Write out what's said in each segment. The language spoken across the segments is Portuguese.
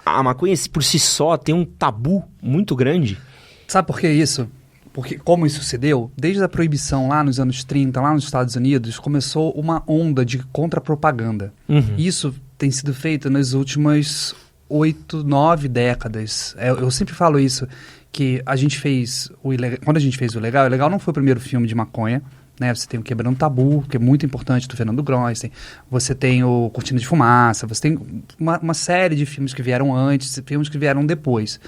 a maconha por si só tem um tabu muito grande. Sabe por que isso? Porque como isso se deu? Desde a proibição lá nos anos 30, lá nos Estados Unidos, começou uma onda de contra-propaganda. Isso tem sido feito nas últimas 8, 9 décadas. Eu sempre falo isso, que a gente fez o ilegal. Quando a gente fez o Legal não foi o primeiro filme de maconha, né? Você tem o Quebrando Tabu, que é muito importante, do Fernando Grossen. Você tem o Cortina de Fumaça. Você tem uma série de filmes que vieram antes e filmes que vieram depois.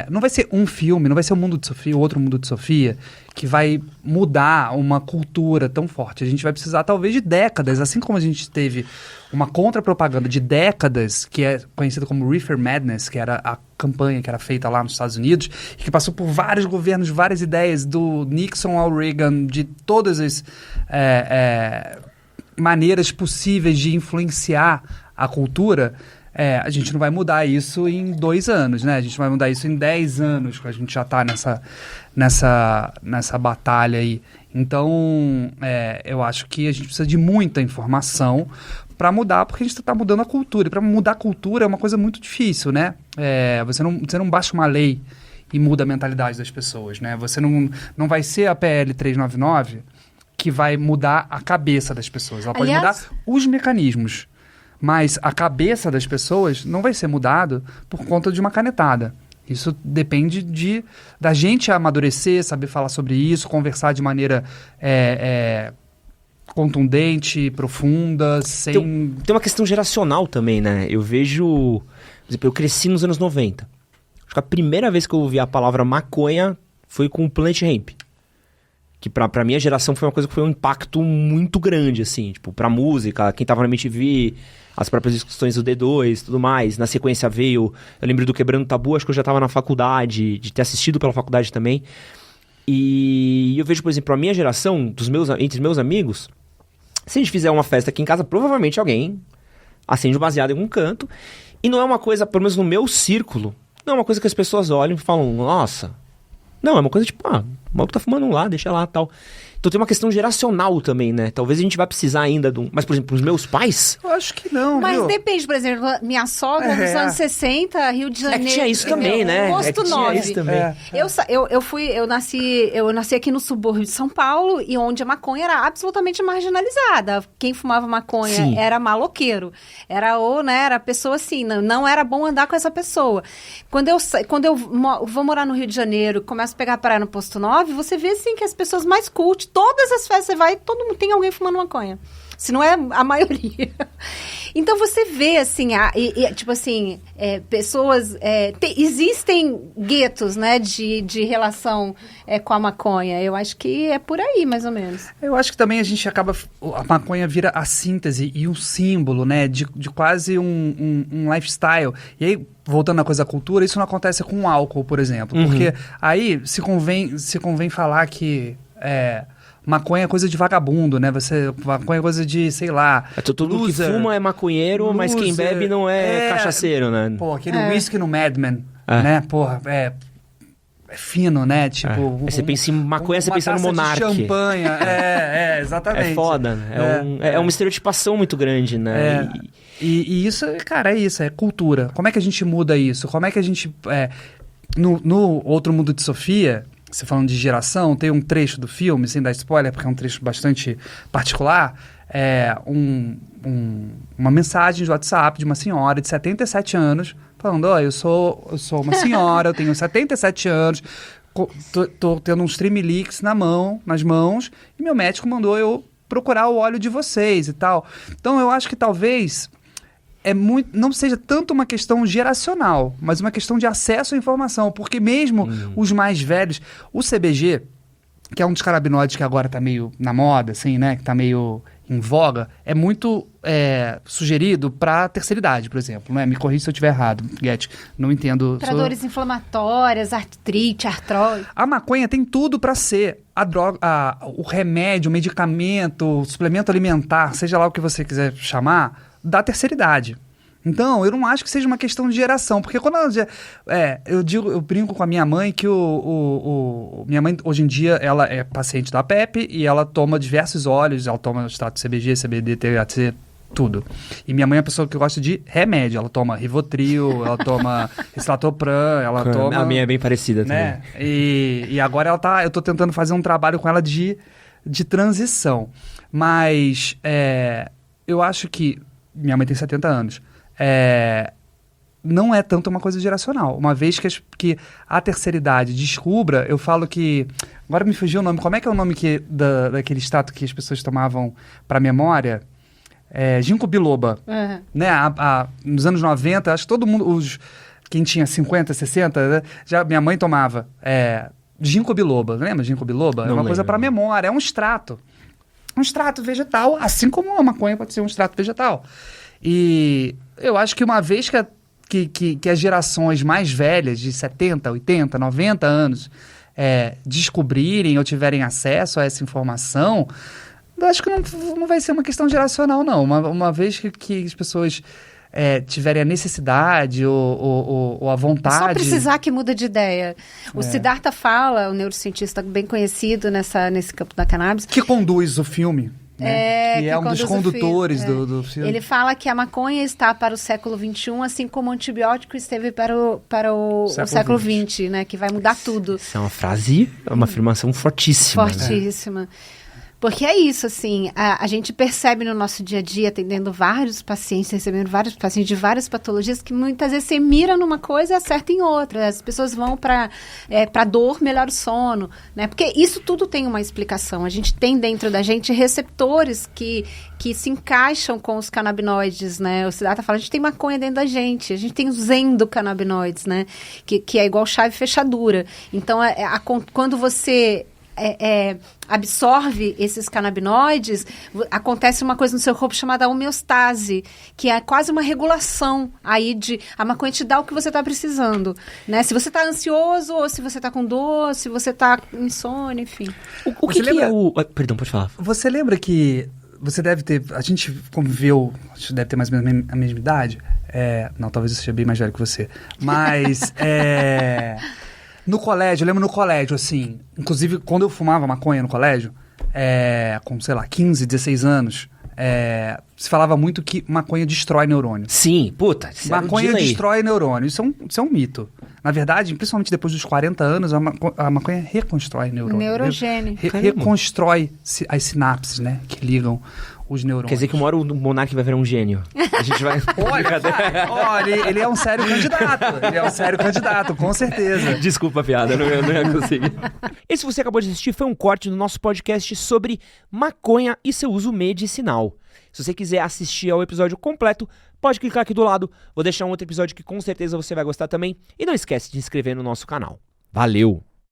Não vai ser um filme, não vai ser o Mundo de Sofia, o outro Mundo de Sofia, que vai mudar uma cultura tão forte. A gente vai precisar, talvez, de décadas. Assim como a gente teve uma contra-propaganda de décadas, que é conhecida como Reefer Madness, que era a campanha que era feita lá nos Estados Unidos, e que passou por vários governos, várias ideias, do Nixon ao Reagan, de todas as maneiras possíveis de influenciar a cultura. A gente não vai mudar isso em 2 anos, né? A gente vai mudar isso em 10 anos, que a gente já está nessa batalha aí. Então, eu acho que a gente precisa de muita informação para mudar, porque a gente está mudando a cultura. E para mudar a cultura é uma coisa muito difícil, né? Você não baixa uma lei e muda a mentalidade das pessoas, né? Você não vai ser a PL 399 que vai mudar a cabeça das pessoas. Ela pode mudar os mecanismos. Mas a cabeça das pessoas não vai ser mudada por conta de uma canetada. Isso depende da gente amadurecer, saber falar sobre isso, conversar de maneira contundente, profunda, sem... Tem uma questão geracional também, né? Eu vejo... Por exemplo, eu cresci nos anos 90. Acho que a primeira vez que eu ouvi a palavra maconha foi com o Planet Hemp. Que pra minha geração foi uma coisa que foi um impacto muito grande, assim. Tipo, pra música, quem tava na MTV... As próprias discussões do D2 e tudo mais. Na sequência veio... Eu lembro do Quebrando Tabu, acho que eu já estava na faculdade, de ter assistido pela faculdade também. E eu vejo, por exemplo, a minha geração, entre meus amigos, se a gente fizer uma festa aqui em casa, provavelmente alguém acende um baseado em algum canto. E não é uma coisa, pelo menos no meu círculo, não é uma coisa que as pessoas olham e falam, nossa... Não, é uma coisa tipo, o maluco tá fumando lá, deixa lá, tal... Então tem uma questão geracional também, né? Talvez a gente vá precisar ainda de um... Mas, por exemplo, os meus pais... Eu acho que não, Mas viu? Depende, por exemplo, minha sogra nos anos 60, Rio de Janeiro... que tinha isso também, né? Posto 9. Isso também. Eu nasci aqui no subúrbio de São Paulo, e onde a maconha era absolutamente marginalizada. Quem fumava maconha era maloqueiro. Era pessoa assim, não era bom andar com essa pessoa. Quando eu vou morar no Rio de Janeiro, começo a pegar praia no Posto 9, você vê assim que as pessoas mais cult, todas as festas você vai, todo mundo tem alguém fumando maconha. Se não é a maioria. Então você vê, assim, tipo assim, pessoas... existem guetos, né, de relação com a maconha. Eu acho que é por aí, mais ou menos. Eu acho que também a gente acaba... A maconha vira a síntese e um símbolo, né, de quase um lifestyle. E aí, voltando à coisa da cultura, isso não acontece com o álcool, por exemplo. Porque aí se convém falar que... maconha é coisa de vagabundo, né? Maconha é coisa de, sei lá... Todo mundo que fuma é maconheiro, mas quem bebe não é cachaceiro, né? Pô, aquele whisky no Mad Men, né? Porra, é fino, né? Tipo... Você pensa em maconha, você pensa no Monark. Champanha, exatamente. É foda, né? É uma estereotipação muito grande, né? E isso, cara, é cultura. Como é que a gente muda isso? Como é que a gente... No Outro Mundo de Sofia... Você falando de geração, tem um trecho do filme, sem dar spoiler, porque é um trecho bastante particular, uma mensagem de WhatsApp de uma senhora de 77 anos, falando, eu sou uma senhora, eu tenho 77 anos, tô tendo uns Trimilix nas mãos, e meu médico mandou eu procurar o óleo de vocês e tal. Então eu acho que talvez... não seja tanto uma questão geracional, mas uma questão de acesso à informação, porque mesmo os mais velhos, o CBG, que é um dos canabinoides que agora está meio na moda, assim, né, que está meio em voga, é muito sugerido para a terceira idade, por exemplo, né? Me corrija se eu estiver errado, Guete, não entendo. Para dores inflamatórias, artrite, artrose. A maconha tem tudo para ser a droga, o remédio, o medicamento, o suplemento alimentar, seja lá o que você quiser chamar, da terceira idade. Então, eu não acho que seja uma questão de geração, porque quando eu brinco com a minha mãe que minha mãe, hoje em dia, ela é paciente da PEP e ela toma diversos óleos, ela toma extrato CBG, CBD, THC, Tudo. E minha mãe é uma pessoa que gosta de remédio. Ela toma Rivotril, ela toma Escitalopram, ela toma... A minha é bem parecida né? também. E agora eu tô tentando fazer um trabalho com ela de transição. Mas eu acho que... Minha mãe tem 70 anos. Não é tanto uma coisa geracional. Uma vez que a terceira idade descubra, eu falo que... Agora me fugiu o nome. Como é que é o nome daquele extrato que as pessoas tomavam para memória? Ginkgo biloba. Uhum. Né? Nos anos 90, acho que todo mundo... Quem tinha 50, 60, né? Já minha mãe tomava ginkgo biloba. Lembra ginkgo biloba? Não é uma coisa para memória. É um extrato. Um extrato vegetal, assim como a maconha pode ser um extrato vegetal. E eu acho que uma vez que as gerações mais velhas, de 70, 80, 90 anos, descobrirem ou tiverem acesso a essa informação, eu acho que não vai ser uma questão geracional, não. Uma vez que as pessoas tiverem a necessidade ou a vontade... É só precisar que muda de ideia. O Siddhartha fala, o neurocientista bem conhecido nesse campo da cannabis... Que conduz o filme. Né? Que é um dos condutores do filme. Ele fala que a maconha está para o século XXI, assim como o antibiótico esteve para o século XX, né? Que vai mudar tudo. Isso é uma frase, uma afirmação fortíssima. Fortíssima. Né? Porque é isso, assim, a gente percebe no nosso dia a dia, atendendo vários pacientes, recebendo vários pacientes de várias patologias, que muitas vezes você mira numa coisa e acerta em outra. As pessoas vão para dor, melhora o sono, né? Porque isso tudo tem uma explicação. A gente tem dentro da gente receptores que se encaixam com os canabinoides, né? O Siddhartha fala, a gente tem maconha dentro da gente, a gente tem os endocannabinoides, né? Que é igual chave e fechadura. Então, quando você... absorve esses canabinoides, acontece uma coisa no seu corpo chamada homeostase, que é quase uma regulação aí a maconha te dá o que você está precisando, né? Se você está ansioso, ou se você está com dor, se você está com insônia, enfim. O que é o... Perdão, pode falar. Você lembra que você deve ter... A gente conviveu, a gente deve ter mais ou menos a mesma idade. Não, talvez eu seja bem mais velho que você. Mas... No colégio, eu lembro no colégio, assim... Inclusive, quando eu fumava maconha no colégio, com, sei lá, 15, 16 anos, se falava muito que maconha destrói neurônio. Sim, puta. Maconha destrói neurônio. Isso é um mito. Na verdade, principalmente depois dos 40 anos, a maconha reconstrói neurônio. Neurogênio. Reconstrói as sinapses, né? Que ligam os neurônios. Quer dizer que uma hora o Monark vai virar um gênio. A gente vai... Olha, ele é um sério candidato. Ele é um sério candidato, com certeza. Desculpa a piada, não ia conseguir. Esse que você acabou de assistir foi um corte do nosso podcast sobre maconha e seu uso medicinal. Se você quiser assistir ao episódio completo, pode clicar aqui do lado. Vou deixar um outro episódio que com certeza você vai gostar também. E não esquece de se inscrever no nosso canal. Valeu!